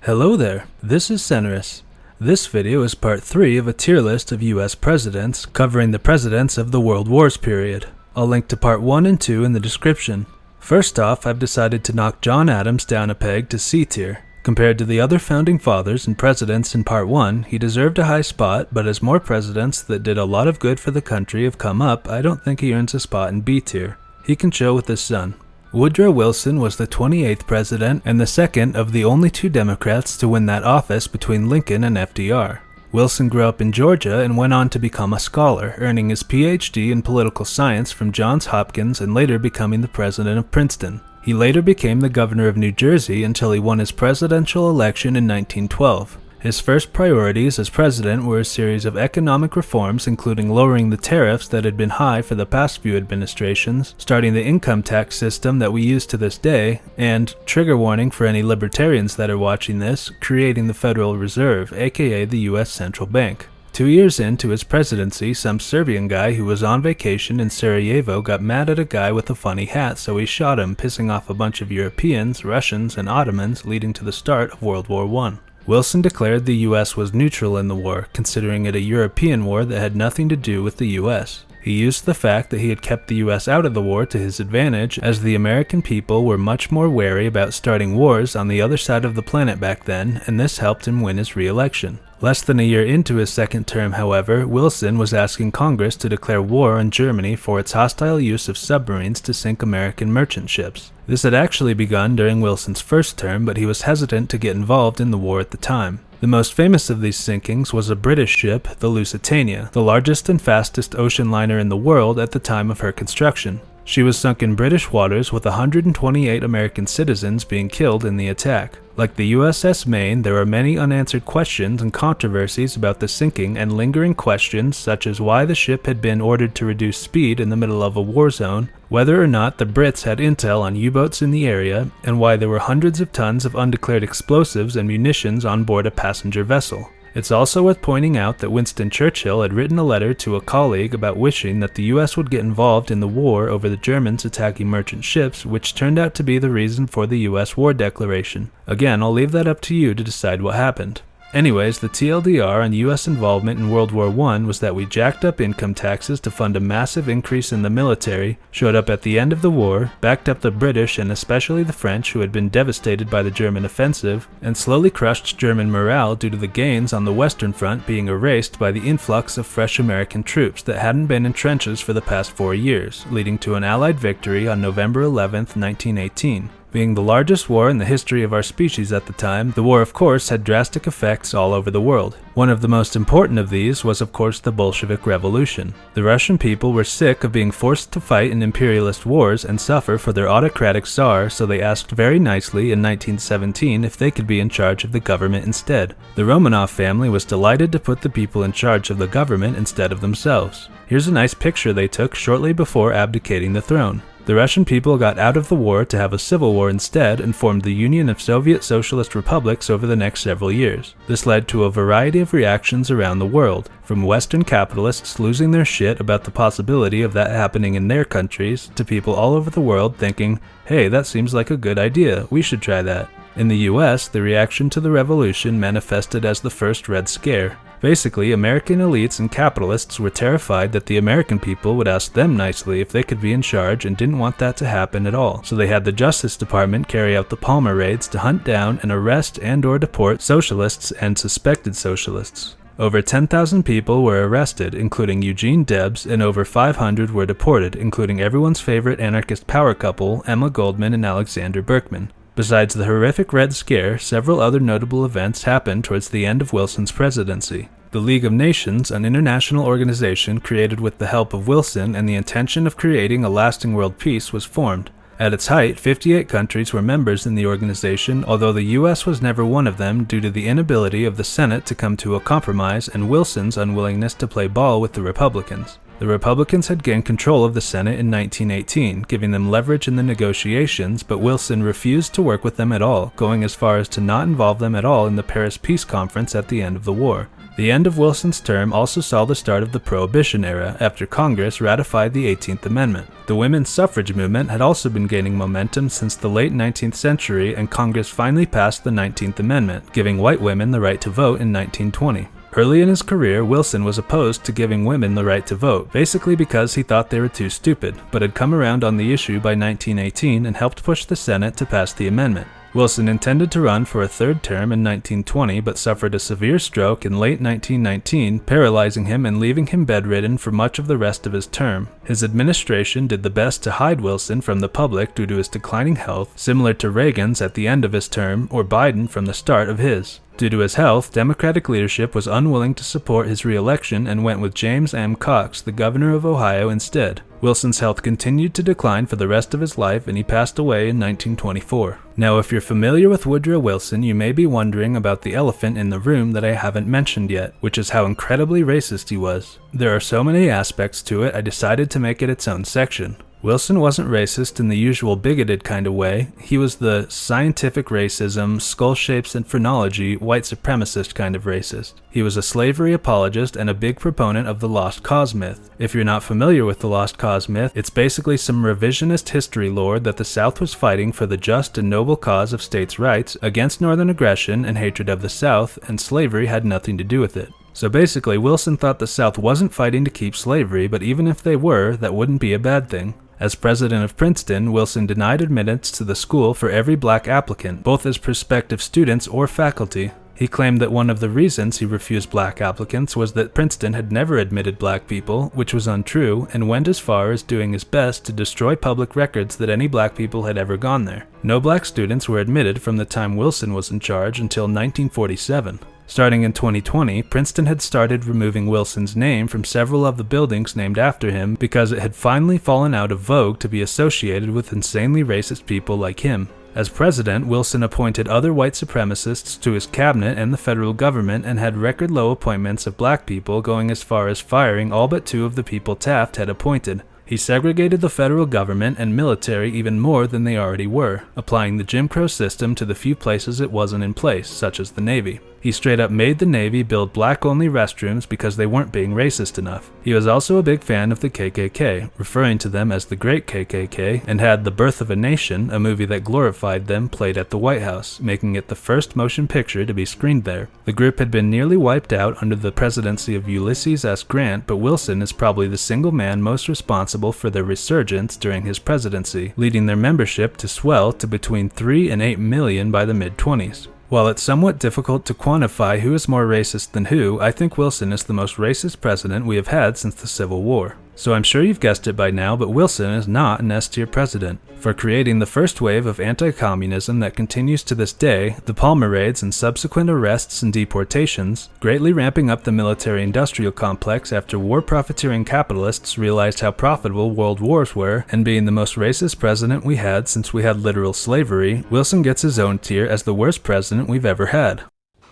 Hello there, this is Senerus. This video is part 3 of a tier list of US presidents covering the presidents of the World Wars period. I'll link to part 1 and 2 in the description. First off, I've decided to knock John Adams down a peg to C tier. Compared to the other founding fathers and presidents in part 1, he deserved a high spot, but as more presidents that did a lot of good for the country have come up, I don't think he earns a spot in B tier. He can chill with his son. Woodrow Wilson was the 28th president and the second of the only two Democrats to win that office between Lincoln and FDR. Wilson grew up in Georgia and went on to become a scholar, earning his PhD in political science from Johns Hopkins and later becoming the president of Princeton. He later became the governor of New Jersey until he won his presidential election in 1912. His first priorities as president were a series of economic reforms, including lowering the tariffs that had been high for the past few administrations, starting the income tax system that we use to this day, and, trigger warning for any libertarians that are watching this, creating the Federal Reserve, aka the US Central Bank. 2 years into his presidency, some Serbian guy who was on vacation in Sarajevo got mad at a guy with a funny hat, so he shot him, pissing off a bunch of Europeans, Russians, and Ottomans, leading to the start of World War I. Wilson declared the US was neutral in the war, considering it a European war that had nothing to do with the US. He used the fact that he had kept the US out of the war to his advantage, as the American people were much more wary about starting wars on the other side of the planet back then, and this helped him win his re-election. Less than a year into his second term, however, Wilson was asking Congress to declare war on Germany for its hostile use of submarines to sink American merchant ships. This had actually begun during Wilson's first term, but he was hesitant to get involved in the war at the time. The most famous of these sinkings was a British ship, the Lusitania, the largest and fastest ocean liner in the world at the time of her construction. She was sunk in British waters with 128 American citizens being killed in the attack. Like the USS Maine, there are many unanswered questions and controversies about the sinking and lingering questions such as why the ship had been ordered to reduce speed in the middle of a war zone, whether or not the Brits had intel on U-boats in the area, and why there were hundreds of tons of undeclared explosives and munitions on board a passenger vessel. It's also worth pointing out that Winston Churchill had written a letter to a colleague about wishing that the US would get involved in the war over the Germans attacking merchant ships, which turned out to be the reason for the US war declaration. Again, I'll leave that up to you to decide what happened. Anyways, the TLDR on US involvement in World War I was that we jacked up income taxes to fund a massive increase in the military, showed up at the end of the war, backed up the British and especially the French who had been devastated by the German offensive, and slowly crushed German morale due to the gains on the Western Front being erased by the influx of fresh American troops that hadn't been in trenches for the past 4 years, leading to an Allied victory on November 11, 1918. Being the largest war in the history of our species at the time, the war of course had drastic effects all over the world. One of the most important of these was of course the Bolshevik Revolution. The Russian people were sick of being forced to fight in imperialist wars and suffer for their autocratic Tsar, so they asked very nicely in 1917 if they could be in charge of the government instead. The Romanov family was delighted to put the people in charge of the government instead of themselves. Here's a nice picture they took shortly before abdicating the throne. The Russian people got out of the war to have a civil war instead and formed the Union of Soviet Socialist Republics over the next several years. This led to a variety of reactions around the world, from Western capitalists losing their shit about the possibility of that happening in their countries, to people all over the world thinking, hey, that seems like a good idea, we should try that. In the US, the reaction to the revolution manifested as the first Red Scare. Basically, American elites and capitalists were terrified that the American people would ask them nicely if they could be in charge and didn't want that to happen at all. So they had the Justice Department carry out the Palmer raids to hunt down and arrest and/or deport socialists and suspected socialists. Over 10,000 people were arrested, including Eugene Debs, and over 500 were deported, including everyone's favorite anarchist power couple, Emma Goldman and Alexander Berkman. Besides the horrific Red Scare, several other notable events happened towards the end of Wilson's presidency. The League of Nations, an international organization created with the help of Wilson and the intention of creating a lasting world peace, was formed. At its height, 58 countries were members in the organization, although the US was never one of them due to the inability of the Senate to come to a compromise and Wilson's unwillingness to play ball with the Republicans. The Republicans had gained control of the Senate in 1918, giving them leverage in the negotiations, but Wilson refused to work with them at all, going as far as to not involve them at all in the Paris Peace Conference at the end of the war. The end of Wilson's term also saw the start of the Prohibition era after Congress ratified the 18th Amendment. The women's suffrage movement had also been gaining momentum since the late 19th century, and Congress finally passed the 19th Amendment, giving white women the right to vote in 1920. Early in his career, Wilson was opposed to giving women the right to vote, basically because he thought they were too stupid, but had come around on the issue by 1918 and helped push the Senate to pass the amendment. Wilson intended to run for a third term in 1920 but suffered a severe stroke in late 1919, paralyzing him and leaving him bedridden for much of the rest of his term. His administration did the best to hide Wilson from the public due to his declining health, similar to Reagan's at the end of his term or Biden from the start of his. Due to his health, Democratic leadership was unwilling to support his re-election and went with James M. Cox, the governor of Ohio, instead. Wilson's health continued to decline for the rest of his life, and he passed away in 1924. Now, if you're familiar with Woodrow Wilson, you may be wondering about the elephant in the room that I haven't mentioned yet, which is how incredibly racist he was. There are so many aspects to it, I decided to make it its own section. Wilson wasn't racist in the usual bigoted kind of way. He was the scientific racism, skull shapes and phrenology, white supremacist kind of racist. He was a slavery apologist and a big proponent of the Lost Cause myth. If you're not familiar with the Lost Cause myth, it's basically some revisionist history lore that the South was fighting for the just and noble cause of states' rights against Northern aggression and hatred of the South, and slavery had nothing to do with it. So basically, Wilson thought the South wasn't fighting to keep slavery, but even if they were, that wouldn't be a bad thing. As president of Princeton, Wilson denied admittance to the school for every black applicant, both as prospective students or faculty. He claimed that one of the reasons he refused black applicants was that Princeton had never admitted black people, which was untrue, and went as far as doing his best to destroy public records that any black people had ever gone there. No black students were admitted from the time Wilson was in charge until 1947. Starting in 2020, Princeton had started removing Wilson's name from several of the buildings named after him because it had finally fallen out of vogue to be associated with insanely racist people like him. As president, Wilson appointed other white supremacists to his cabinet and the federal government and had record-low appointments of black people, going as far as firing all but 2 of the people Taft had appointed. He segregated the federal government and military even more than they already were, applying the Jim Crow system to the few places it wasn't in place, such as the Navy. He straight up made the Navy build black-only restrooms because they weren't being racist enough. He was also a big fan of the KKK, referring to them as the Great KKK, and had The Birth of a Nation, a movie that glorified them, played at the White House, making it the first motion picture to be screened there. The group had been nearly wiped out under the presidency of Ulysses S. Grant, but Wilson is probably the single man most responsible for their resurgence during his presidency, leading their membership to swell to between 3 and 8 million by the mid-20s. While it's somewhat difficult to quantify who is more racist than who, I think Wilson is the most racist president we have had since the Civil War. So I'm sure you've guessed it by now, but Wilson is not an S-tier president. For creating the first wave of anti-communism that continues to this day, the Palmer raids and subsequent arrests and deportations, greatly ramping up the military-industrial complex after war-profiteering capitalists realized how profitable world wars were, and being the most racist president we had since we had literal slavery, Wilson gets his own tier as the worst president we've ever had.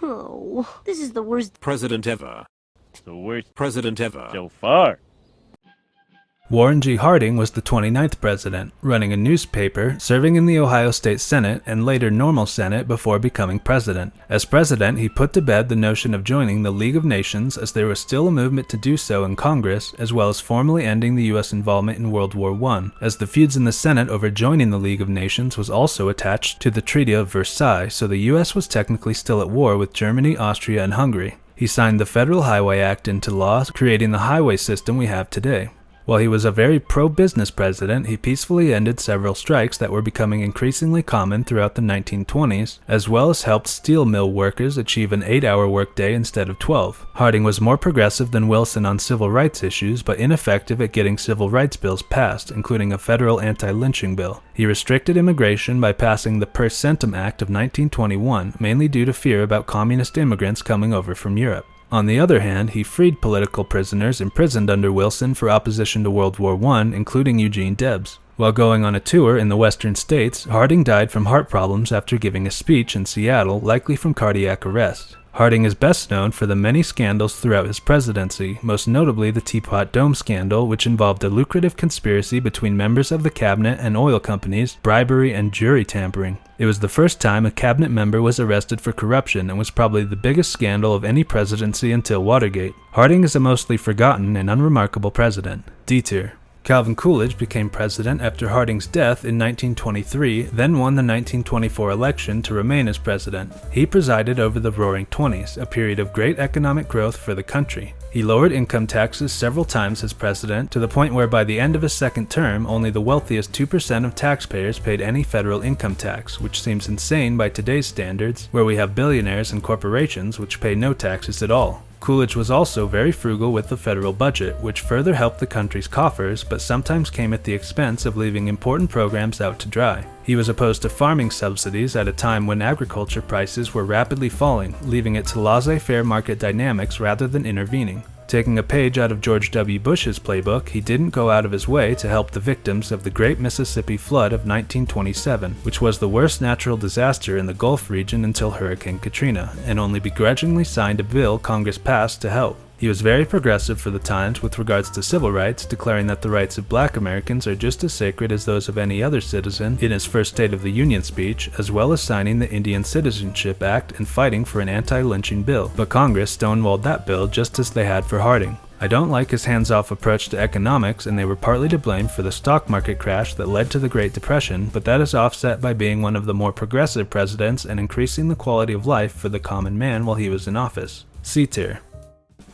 Oh, this is the worst president ever. The worst President ever. so far. Warren G. Harding was the 29th president, running a newspaper, serving in the Ohio State Senate, and later Normal Senate before becoming president. As president, he put to bed the notion of joining the League of Nations, as there was still a movement to do so in Congress, as well as formally ending the U.S. involvement in World War I, as the feuds in the Senate over joining the League of Nations was also attached to the Treaty of Versailles, so the U.S. was technically still at war with Germany, Austria, and Hungary. He signed the Federal Highway Act into law, creating the highway system we have today. While he was a very pro-business president, he peacefully ended several strikes that were becoming increasingly common throughout the 1920s, as well as helped steel mill workers achieve an 8-hour workday instead of 12. Harding was more progressive than Wilson on civil rights issues, but ineffective at getting civil rights bills passed, including a federal anti-lynching bill. He restricted immigration by passing the Per Centum Act of 1921, mainly due to fear about communist immigrants coming over from Europe. On the other hand, he freed political prisoners imprisoned under Wilson for opposition to World War I, including Eugene Debs. While going on a tour in the western states, Harding died from heart problems after giving a speech in Seattle, likely from cardiac arrest. Harding is best known for the many scandals throughout his presidency, most notably the Teapot Dome scandal, which involved a lucrative conspiracy between members of the cabinet and oil companies, bribery, and jury tampering. It was the first time a cabinet member was arrested for corruption and was probably the biggest scandal of any presidency until Watergate. Harding is a mostly forgotten and unremarkable president. D tier. Calvin Coolidge became president after Harding's death in 1923, then won the 1924 election to remain as president. He presided over the Roaring Twenties, a period of great economic growth for the country. He lowered income taxes several times as president, to the point where by the end of his second term, only the wealthiest 2% of taxpayers paid any federal income tax, which seems insane by today's standards, where we have billionaires and corporations which pay no taxes at all. Coolidge was also very frugal with the federal budget, which further helped the country's coffers, but sometimes came at the expense of leaving important programs out to dry. He was opposed to farming subsidies at a time when agriculture prices were rapidly falling, leaving it to laissez-faire market dynamics rather than intervening. Taking a page out of George W. Bush's playbook, he didn't go out of his way to help the victims of the Great Mississippi Flood of 1927, which was the worst natural disaster in the Gulf region until Hurricane Katrina, and only begrudgingly signed a bill Congress passed to help. He was very progressive for the times with regards to civil rights, declaring that the rights of Black Americans are just as sacred as those of any other citizen in his first State of the Union speech, as well as signing the Indian Citizenship Act and fighting for an anti-lynching bill. But Congress stonewalled that bill just as they had for Harding. I don't like his hands-off approach to economics, and they were partly to blame for the stock market crash that led to the Great Depression, but that is offset by being one of the more progressive presidents and increasing the quality of life for the common man while he was in office. C tier.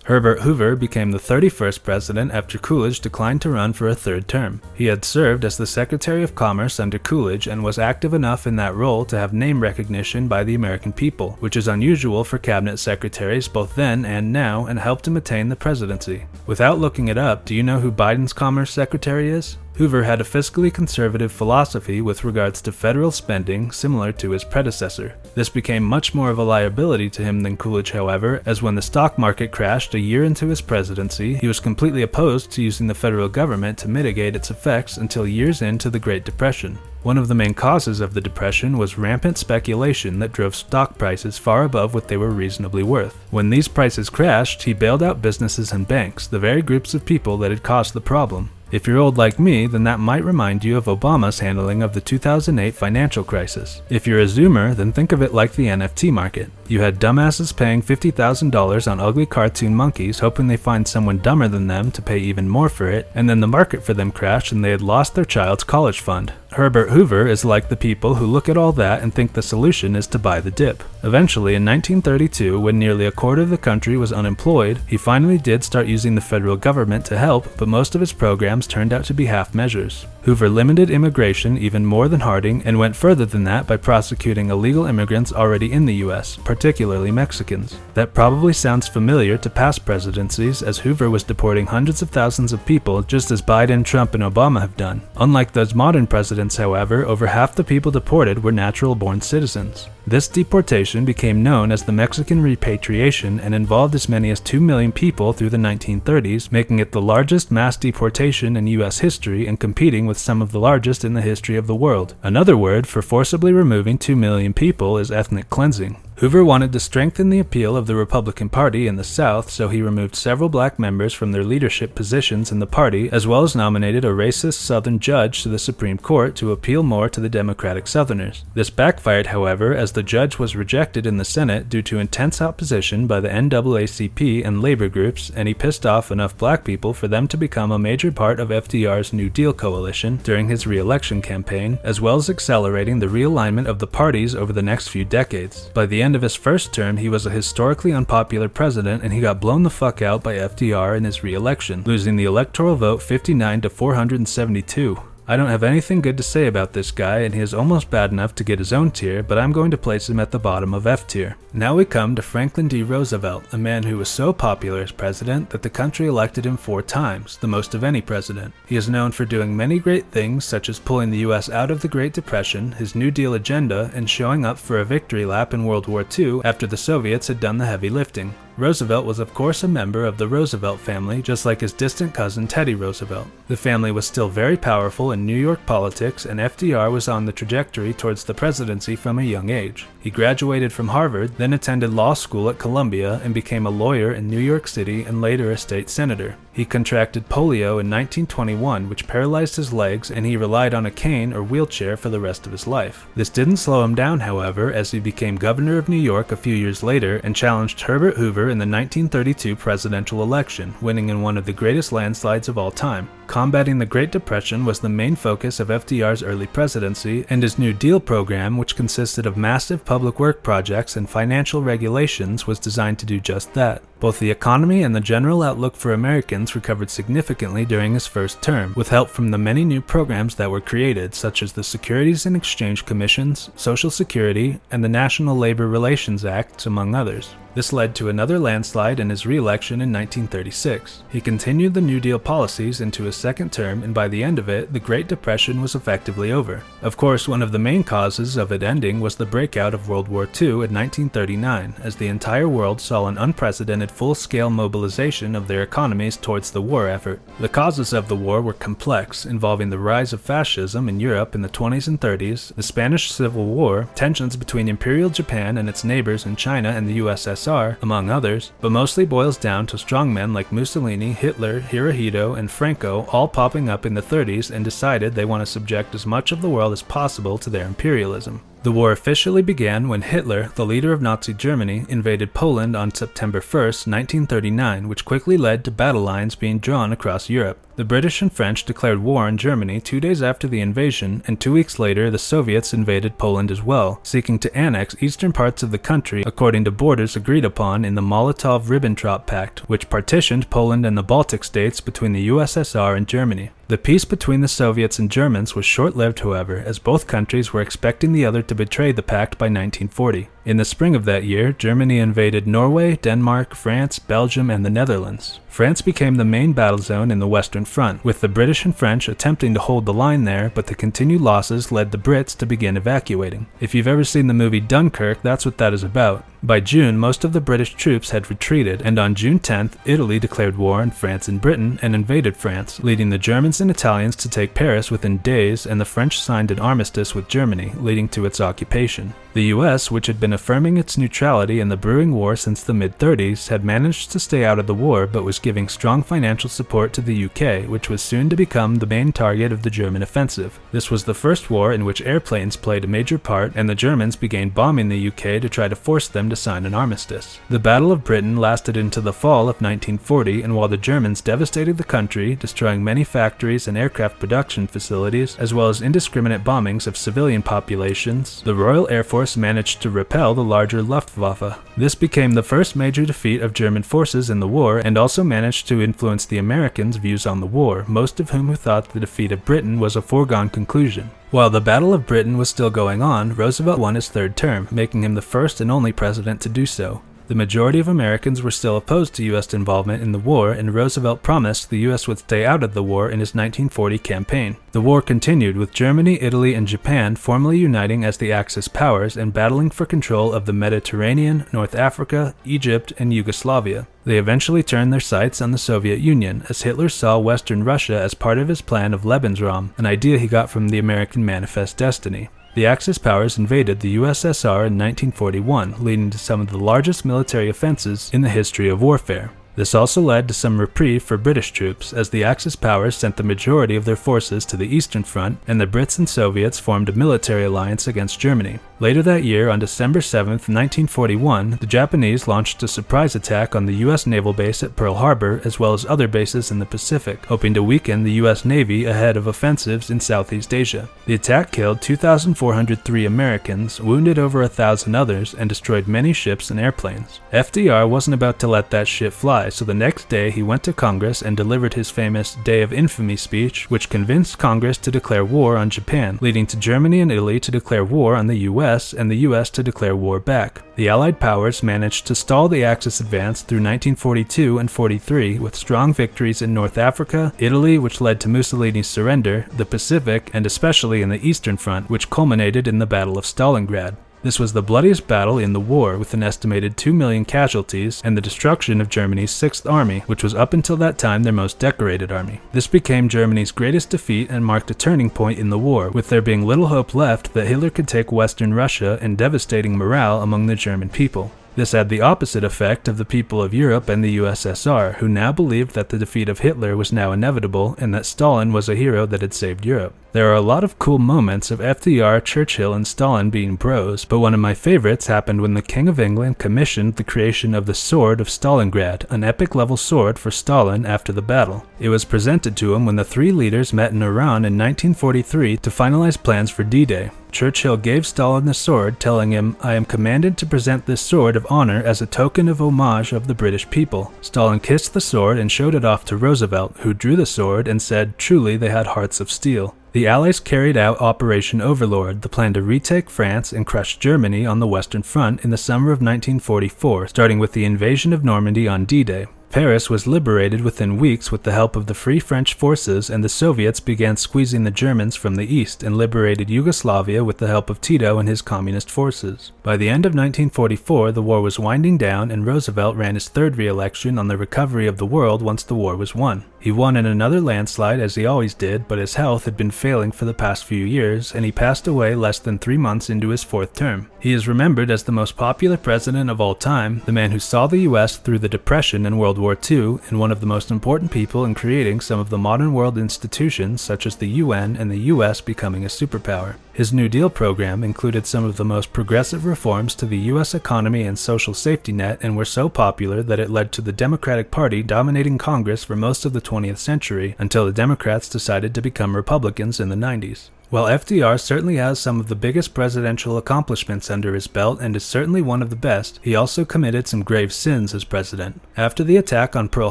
Herbert Hoover became the 31st president after Coolidge declined to run for a third term. He had served as the Secretary of Commerce under Coolidge and was active enough in that role to have name recognition by the American people, which is unusual for cabinet secretaries both then and now, and helped him attain the presidency. Without looking it up, do you know who Biden's Commerce Secretary is? Hoover had a fiscally conservative philosophy with regards to federal spending similar to his predecessor. This became much more of a liability to him than Coolidge, however, as when the stock market crashed a year into his presidency, he was completely opposed to using the federal government to mitigate its effects until years into the Great Depression. One of the main causes of the Depression was rampant speculation that drove stock prices far above what they were reasonably worth. When these prices crashed, he bailed out businesses and banks, the very groups of people that had caused the problem. If you're old like me, then that might remind you of Obama's handling of the 2008 financial crisis. If you're a Zoomer, then think of it like the NFT market. You had dumbasses paying $50,000 on ugly cartoon monkeys hoping they find someone dumber than them to pay even more for it, and then the market for them crashed and they had lost their child's college fund. Herbert Hoover is like the people who look at all that and think the solution is to buy the dip. Eventually, in 1932, when nearly a quarter of the country was unemployed, he finally did start using the federal government to help, but most of his programs turned out to be half measures. Hoover limited immigration even more than Harding and went further than that by prosecuting illegal immigrants already in the US, particularly Mexicans. That probably sounds familiar to past presidencies, as Hoover was deporting hundreds of thousands of people just as Biden, Trump, and Obama have done. Unlike those modern presidents, however, over half the people deported were natural-born citizens. This deportation became known as the Mexican repatriation and involved as many as 2 million people through the 1930s, making it the largest mass deportation in US history and competing with some of the largest in the history of the world. Another word for forcibly removing 2 million people is ethnic cleansing. Hoover wanted to strengthen the appeal of the Republican Party in the South, so he removed several black members from their leadership positions in the party, as well as nominated a racist Southern judge to the Supreme Court to appeal more to the Democratic Southerners. This backfired, however, as the judge was rejected in the Senate due to intense opposition by the NAACP and labor groups, and he pissed off enough black people for them to become a major part of FDR's New Deal coalition during his re-election campaign, as well as accelerating the realignment of the parties over the next few decades. By the end of his first term, he was a historically unpopular president, and he got blown the fuck out by FDR in his re-election, losing the electoral vote 59 to 472. I don't have anything good to say about this guy, and he is almost bad enough to get his own tier, but I'm going to place him at the bottom of F tier. Now we come to Franklin D. Roosevelt, a man who was so popular as president that the country elected him 4 times, the most of any president. He is known for doing many great things, such as pulling the US out of the Great Depression, his New Deal agenda, and showing up for a victory lap in World War II after the Soviets had done the heavy lifting. Roosevelt was of course a member of the Roosevelt family, just like his distant cousin Teddy Roosevelt. The family was still very powerful in New York politics, and FDR was on the trajectory towards the presidency from a young age. He graduated from Harvard, then attended law school at Columbia, and became a lawyer in New York City and later a state senator. He contracted polio in 1921, which paralyzed his legs, and he relied on a cane or wheelchair for the rest of his life. This didn't slow him down, however, as he became governor of New York a few years later and challenged Herbert Hoover in the 1932 presidential election, winning in one of the greatest landslides of all time. Combating the Great Depression was the main focus of FDR's early presidency, and his New Deal program, which consisted of massive public work projects and financial regulations, was designed to do just that. Both the economy and the general outlook for Americans recovered significantly during his first term, with help from the many new programs that were created, such as the Securities and Exchange Commissions, Social Security, and the National Labor Relations Act, among others. This led to another landslide in his re-election in 1936. He continued the New Deal policies into his second term, and by the end of it, the Great Depression was effectively over. Of course, one of the main causes of it ending was the breakout of World War II in 1939, as the entire world saw an unprecedented full-scale mobilization of their economies towards the war effort. The causes of the war were complex, involving the rise of fascism in Europe in the 20s and 30s, the Spanish Civil War, tensions between Imperial Japan and its neighbors in China and the USSR, among others, but mostly boils down to strongmen like Mussolini, Hitler, Hirohito, and Franco all popping up in the 30s and decided they want to subject as much of the world as possible to their imperialism. The war officially began when Hitler, the leader of Nazi Germany, invaded Poland on September 1, 1939, which quickly led to battle lines being drawn across Europe. The British and French declared war on Germany 2 days after the invasion, and 2 weeks later the Soviets invaded Poland as well, seeking to annex eastern parts of the country according to borders agreed upon in the Molotov-Ribbentrop Pact, which partitioned Poland and the Baltic states between the USSR and Germany. The peace between the Soviets and Germans was short-lived, however, as both countries were expecting the other to betray the pact by 1940. In the spring of that year, Germany invaded Norway, Denmark, France, Belgium, and the Netherlands. France became the main battle zone in the Western Front, with the British and French attempting to hold the line there, but the continued losses led the Brits to begin evacuating. If you've ever seen the movie Dunkirk, that's what that is about. By June, most of the British troops had retreated, and on June 10th, Italy declared war on France and Britain and invaded France, leading the Germans and Italians to take Paris within days, and the French signed an armistice with Germany, leading to its occupation. The US, which had been affirming its neutrality in the brewing war since the mid-30s, had managed to stay out of the war but was giving strong financial support to the UK, which was soon to become the main target of the German offensive. This was the first war in which airplanes played a major part, and the Germans began bombing the UK to try to force them to sign an armistice. The Battle of Britain lasted into the fall of 1940, and while the Germans devastated the country, destroying many factories and aircraft production facilities, as well as indiscriminate bombings of civilian populations, the Royal Air Force managed to repel the larger Luftwaffe. This became the first major defeat of German forces in the war, and also managed to influence the Americans' views on the war, most of whom thought the defeat of Britain was a foregone conclusion. While the Battle of Britain was still going on, Roosevelt won his third term, making him the first and only president to do so. The majority of Americans were still opposed to U.S. involvement in the war, and Roosevelt promised the U.S. would stay out of the war in his 1940 campaign. The war continued, with Germany, Italy, and Japan formally uniting as the Axis powers and battling for control of the Mediterranean, North Africa, Egypt, and Yugoslavia. They eventually turned their sights on the Soviet Union, as Hitler saw Western Russia as part of his plan of Lebensraum, an idea he got from the American Manifest Destiny. The Axis powers invaded the USSR in 1941, leading to some of the largest military offensives in the history of warfare. This also led to some reprieve for British troops, as the Axis powers sent the majority of their forces to the Eastern Front, and the Brits and Soviets formed a military alliance against Germany. Later that year, on December 7, 1941, the Japanese launched a surprise attack on the U.S. naval base at Pearl Harbor, as well as other bases in the Pacific, hoping to weaken the U.S. Navy ahead of offensives in Southeast Asia. The attack killed 2,403 Americans, wounded over 1,000 others, and destroyed many ships and airplanes. FDR wasn't about to let that shit fly, so the next day he went to Congress and delivered his famous Day of Infamy speech, which convinced Congress to declare war on Japan, leading to Germany and Italy to declare war on the U.S. and the U.S. to declare war back. The Allied powers managed to stall the Axis advance through 1942 and 43 with strong victories in North Africa, Italy, which led to Mussolini's surrender, the Pacific, and especially in the Eastern Front, which culminated in the Battle of Stalingrad. This was the bloodiest battle in the war, with an estimated 2 million casualties and the destruction of Germany's 6th Army, which was up until that time their most decorated army. This became Germany's greatest defeat and marked a turning point in the war, with there being little hope left that Hitler could take Western Russia and devastating morale among the German people. This had the opposite effect of the people of Europe and the USSR, who now believed that the defeat of Hitler was now inevitable and that Stalin was a hero that had saved Europe. There are a lot of cool moments of FDR, Churchill, and Stalin being bros, but one of my favorites happened when the King of England commissioned the creation of the Sword of Stalingrad, an epic-level sword for Stalin after the battle. It was presented to him when the three leaders met in Iran in 1943 to finalize plans for D-Day. Churchill gave Stalin the sword, telling him, "I am commanded to present this sword of honor as a token of homage of the British people." Stalin kissed the sword and showed it off to Roosevelt, who drew the sword and said, "Truly they had hearts of steel." The Allies carried out Operation Overlord, the plan to retake France and crush Germany on the Western Front in the summer of 1944, starting with the invasion of Normandy on D-Day. Paris was liberated within weeks with the help of the Free French forces, and the Soviets began squeezing the Germans from the east and liberated Yugoslavia with the help of Tito and his communist forces. By the end of 1944, the war was winding down, and Roosevelt ran his third re-election on the recovery of the world once the war was won. He won in another landslide, as he always did, but his health had been failing for the past few years, and he passed away less than 3 months into his 4th term. He is remembered as the most popular president of all time, the man who saw the U.S. through the Depression and World War II, and one of the most important people in creating some of the modern world institutions such as the UN and the U.S. becoming a superpower. His New Deal program included some of the most progressive reforms to the U.S. economy and social safety net, and were so popular that it led to the Democratic Party dominating Congress for most of the 20th century, until the Democrats decided to become Republicans in the 90s. While FDR certainly has some of the biggest presidential accomplishments under his belt and is certainly one of the best, he also committed some grave sins as president. After the attack on Pearl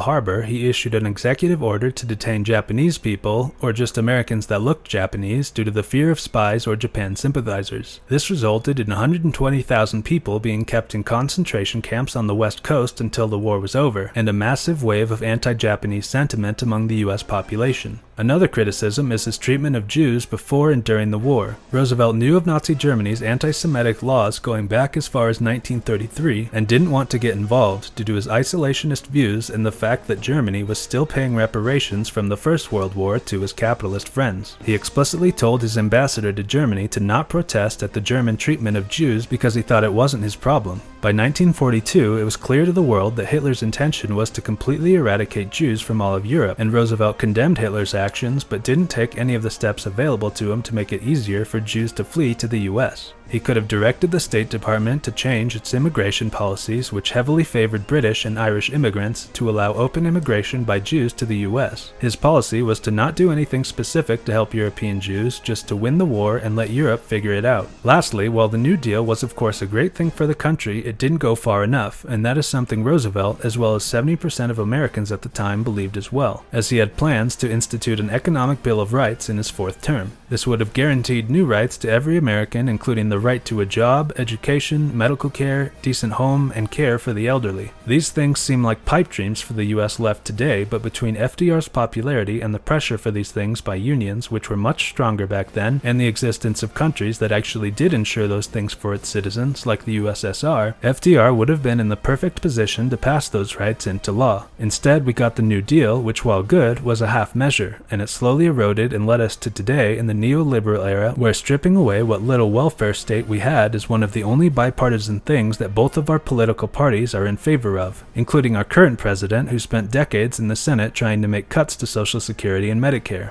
Harbor, he issued an executive order to detain Japanese people, or just Americans that looked Japanese, due to the fear of spies or Japan sympathizers. This resulted in 120,000 people being kept in concentration camps on the West Coast until the war was over, and a massive wave of anti-Japanese sentiment among the US population. Another criticism is his treatment of Jews before and during the war. Roosevelt knew of Nazi Germany's anti-Semitic laws going back as far as 1933 and didn't want to get involved due to his isolationist views and the fact that Germany was still paying reparations from the First World War to his capitalist friends. He explicitly told his ambassador to Germany to not protest at the German treatment of Jews because he thought it wasn't his problem. By 1942, it was clear to the world that Hitler's intention was to completely eradicate Jews from all of Europe, and Roosevelt condemned Hitler's actions but didn't take any of the steps available to him to make it easier for Jews to flee to the US. He could have directed the State Department to change its immigration policies, which heavily favored British and Irish immigrants, to allow open immigration by Jews to the US. His policy was to not do anything specific to help European Jews, just to win the war and let Europe figure it out. Lastly, while the New Deal was of course a great thing for the country, it didn't go far enough, and that is something Roosevelt, as well as 70% of Americans at the time, believed as well, as he had plans to institute an economic Bill of Rights in his 4th term. This would have guaranteed new rights to every American, including the right to a job, education, medical care, decent home, and care for the elderly. These things seem like pipe dreams for the US left today, but between FDR's popularity and the pressure for these things by unions, which were much stronger back then, and the existence of countries that actually did ensure those things for its citizens, like the USSR, FDR would have been in the perfect position to pass those rights into law. Instead, we got the New Deal, which, while good, was a half measure, and it slowly eroded and led us to today in the neoliberal era, where stripping away what little welfare state we had is one of the only bipartisan things that both of our political parties are in favor of, including our current president, who spent decades in the Senate trying to make cuts to Social Security and Medicare.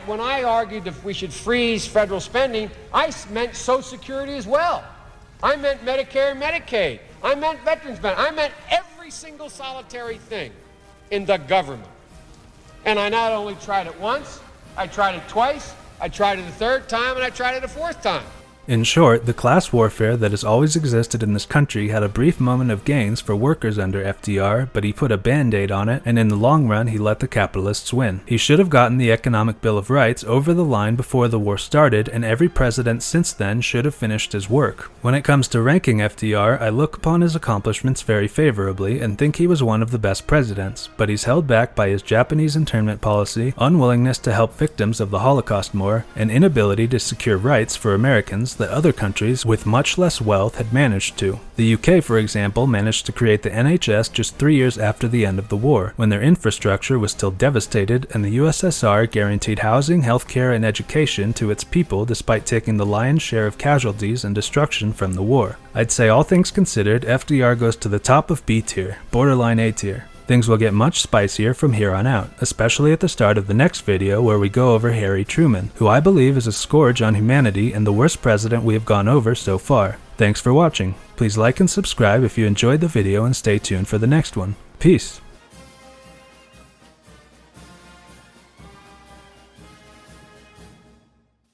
When I argued that we should freeze federal spending, I meant Social Security as well. I meant Medicare and Medicaid. I meant veterans benefits. I meant every single solitary thing in the government. And I not only tried it once, I tried it twice, I tried it a 3rd time, and I tried it a 4th time. In short, the class warfare that has always existed in this country had a brief moment of gains for workers under FDR, but he put a band-aid on it, and in the long run he let the capitalists win. He should have gotten the Economic Bill of Rights over the line before the war started, and every president since then should have finished his work. When it comes to ranking FDR, I look upon his accomplishments very favorably and think he was one of the best presidents, but he's held back by his Japanese internment policy, unwillingness to help victims of the Holocaust more, and inability to secure rights for Americans systems that other countries with much less wealth had managed to. The UK, for example, managed to create the NHS just 3 years after the end of the war, when their infrastructure was still devastated, and the USSR guaranteed housing, healthcare, and education to its people despite taking the lion's share of casualties and destruction from the war. I'd say all things considered, FDR goes to the top of B tier, borderline A tier. Things will get much spicier from here on out, especially at the start of the next video where we go over Harry Truman, who I believe is a scourge on humanity and the worst president we have gone over so far. Thanks for watching. Please like and subscribe if you enjoyed the video and stay tuned for the next one. Peace.